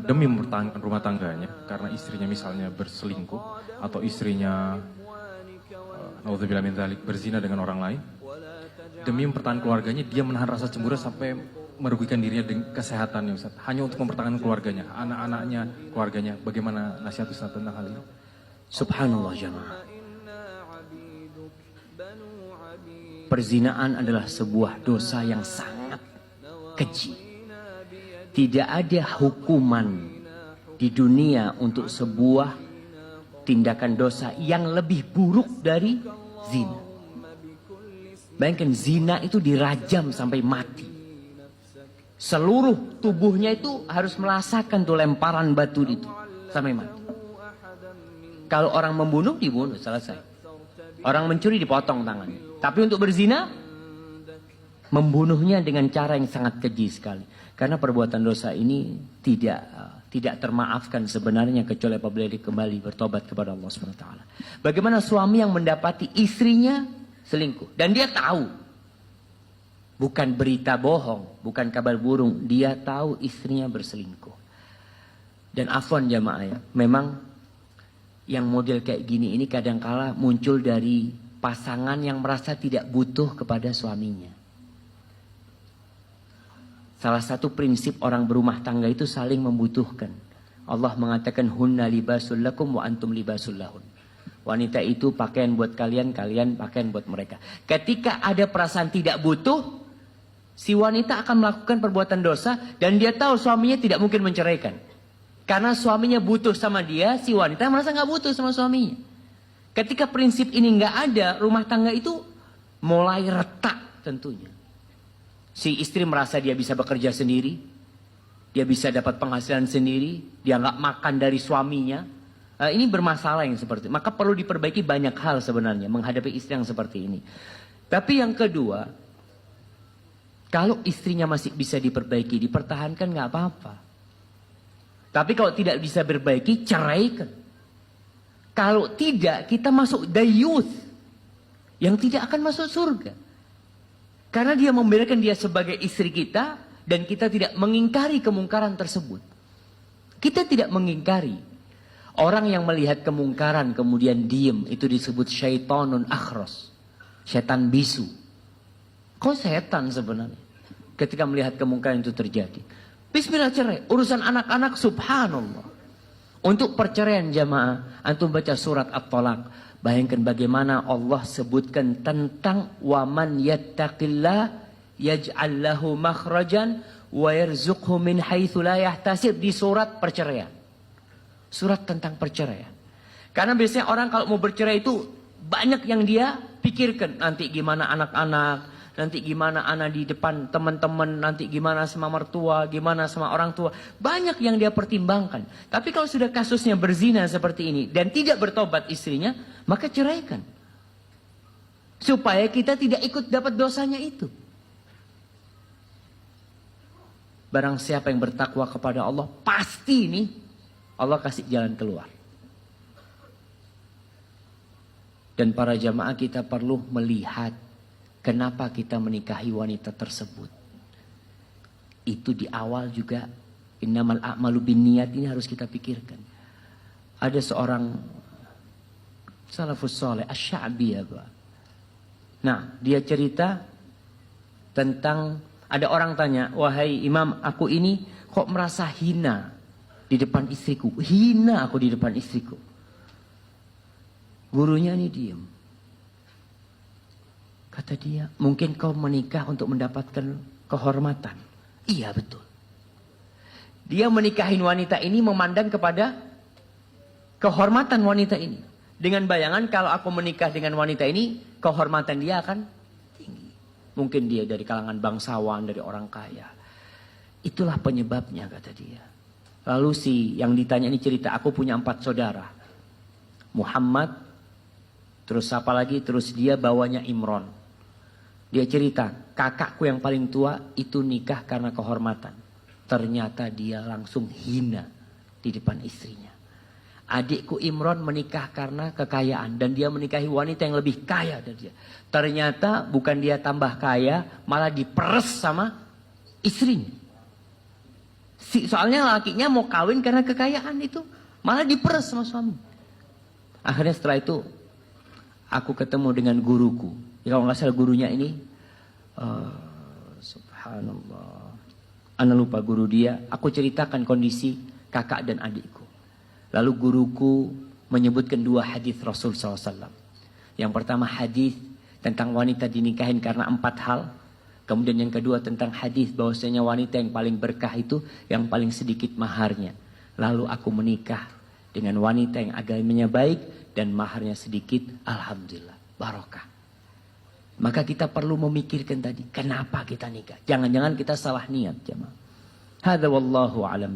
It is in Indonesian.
demi mempertahankan rumah tangganya karena istrinya misalnya berselingkuh atau istrinya naudzubillah min dzalik berzina dengan orang lain, demi mempertahankan keluarganya dia menahan rasa cemburu sampai merugikan dirinya dengan kesehatannya Ustaz, hanya untuk mempertahankan keluarganya, anak-anaknya, keluarganya. Bagaimana nasihat Ustaz tentang hal ini? Subhanallah jamaah. Perzinaan adalah sebuah dosa yang sangat keji. Tidak ada hukuman di dunia untuk sebuah tindakan dosa yang lebih buruk dari zina. Bayangkan zina itu dirajam sampai mati. Seluruh tubuhnya itu harus merasakan tuh lemparan batu itu sampai mati. Kalau orang membunuh dibunuh, selesai. Orang mencuri dipotong tangannya. Tapi untuk berzina, membunuhnya dengan cara yang sangat keji sekali. Karena perbuatan dosa ini tidak termaafkan sebenarnya kecuali apabila dia kembali bertobat kepada Allah SWT. Bagaimana suami yang mendapati istrinya selingkuh dan dia tahu, bukan berita bohong, bukan kabar burung, dia tahu istrinya berselingkuh. Dan afwan jamaah ya, memang yang model kayak gini ini kadangkala muncul dari pasangan yang merasa tidak butuh kepada suaminya. Salah satu prinsip orang berumah tangga itu saling membutuhkan. Allah mengatakan hunna libasul lakum wa antum libasul lahun. Wanita itu pakaian buat kalian, kalian pakaian buat mereka. Ketika ada perasaan tidak butuh, si wanita akan melakukan perbuatan dosa dan dia tahu suaminya tidak mungkin menceraikan. Karena suaminya butuh sama dia, si wanita merasa nggak butuh sama suaminya. Ketika prinsip ini nggak ada, rumah tangga itu mulai retak tentunya. Si istri merasa dia bisa bekerja sendiri, dia bisa dapat penghasilan sendiri, dia nggak makan dari suaminya. Ini bermasalah yang seperti itu. Maka perlu diperbaiki banyak hal sebenarnya menghadapi istri yang seperti ini. Tapi yang kedua, kalau istrinya masih bisa diperbaiki, dipertahankan nggak apa-apa. Tapi kalau tidak bisa diperbaiki, ceraikan. Kalau tidak, kita masuk dayuth yang tidak akan masuk surga. Karena dia membiarkan dia sebagai istri kita dan kita tidak mengingkari kemungkaran tersebut. Kita tidak mengingkari. Orang yang melihat kemungkaran kemudian diem itu disebut syaitanun akhros. Setan bisu. Kok setan sebenarnya? Ketika melihat kemungkaran itu terjadi. Bismillah cerai. Urusan anak-anak subhanallah. Untuk perceraian jamaah, antum baca surat At-Talaq. Bayangkan bagaimana Allah sebutkan tentang waman yattaqillah yaj'al lahu makhrajan wa yarzuqhu min haitsu la yahtasib di surat perceraian. Surat tentang perceraian. Karena biasanya orang kalau mau bercerai itu banyak yang dia pikirkan, nanti gimana anak-anak, nanti gimana anak di depan teman-teman, nanti gimana sama mertua, gimana sama orang tua. Banyak yang dia pertimbangkan. Tapi kalau sudah kasusnya berzina seperti ini dan tidak bertobat istrinya, maka ceraikan. Supaya kita tidak ikut dapat dosanya itu. Barang siapa yang bertakwa kepada Allah, pasti ini Allah kasih jalan keluar. Dan para jamaah kita perlu melihat kenapa kita menikahi wanita tersebut. Itu di awal juga innamal a'malu binniyat ini harus kita pikirkan. Ada seorang salafus saleh Asy-Sya'bi ya, Pak. Nah, dia cerita tentang ada orang tanya, "Wahai Imam, aku ini kok merasa hina di depan istriku. Hina aku di depan istriku." Gurunya ini diam. Kata dia, "Mungkin kau menikah untuk mendapatkan kehormatan." Iya, betul. Dia menikahin wanita ini memandang kepada kehormatan wanita ini. Dengan bayangan kalau aku menikah dengan wanita ini, kehormatan dia akan tinggi. Mungkin dia dari kalangan bangsawan, dari orang kaya. Itulah penyebabnya, kata dia. Lalu si yang ditanya ini cerita, "Aku punya 4 saudara. Muhammad, terus apa lagi? Terus dia bawanya Imron." Dia cerita, "Kakakku yang paling tua itu nikah karena kehormatan. Ternyata dia langsung hina di depan istrinya. Adikku Imron menikah karena kekayaan dan dia menikahi wanita yang lebih kaya dari dia. Ternyata bukan dia tambah kaya, malah diperes sama istrinya." Soalnya lakinya mau kawin karena kekayaan itu. Malah diperes sama suami. Akhirnya setelah itu, aku ketemu dengan guruku. Ya, kalau nggak salah gurunya ini, subhanallah. Ana lupa guru dia. Aku ceritakan kondisi kakak dan adikku. Lalu guruku menyebutkan 2 hadis Rasul SAW. Yang pertama hadis tentang wanita dinikahin karena 4 hal. Kemudian yang kedua tentang hadis bahwasanya wanita yang paling berkah itu yang paling sedikit maharnya. Lalu aku menikah dengan wanita yang agamanya baik dan maharnya sedikit. Alhamdulillah, barokah. Maka kita perlu memikirkan tadi, kenapa kita nikah? Jangan-jangan kita salah niat, jemaah. Hadza wallahu a'lam.